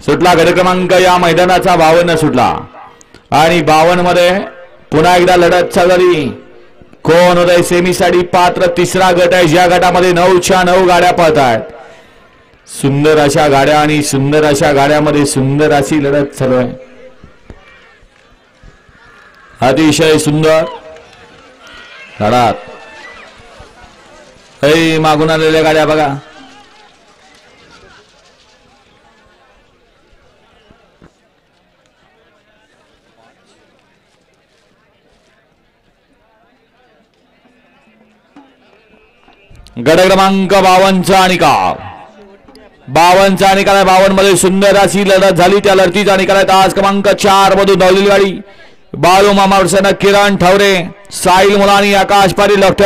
सुटला गट क्रमांक या मैदानाचा 52 सुटला आणि 52 मध्ये पुन्हा एकदा लढत चालली. कोण होतंय सेमीसाठी पात्र? तिसरा गट आहे ज्या गटामध्ये 9च्या 9 गाड्या पळतात. सुंदर अशा गाड्या आणि सुंदर अशा गाड्यामध्ये सुंदर अशी लढत चालू आहे. अतिशय सुंदर लढत. मागून आलेल्या गाड्या बघा. गट क्रमांक 52चा निकाल. 52चा निकाल आहे. 52 मध्ये सुंदर अशी लढत झाली. त्या लढतीचा निकाल आहे तास क्रमांक 4 मधून धावलेली गाडी बाळू मामा किरण ठवरे, साहिल मुलानी, आकाश पाटील, डॉक्टर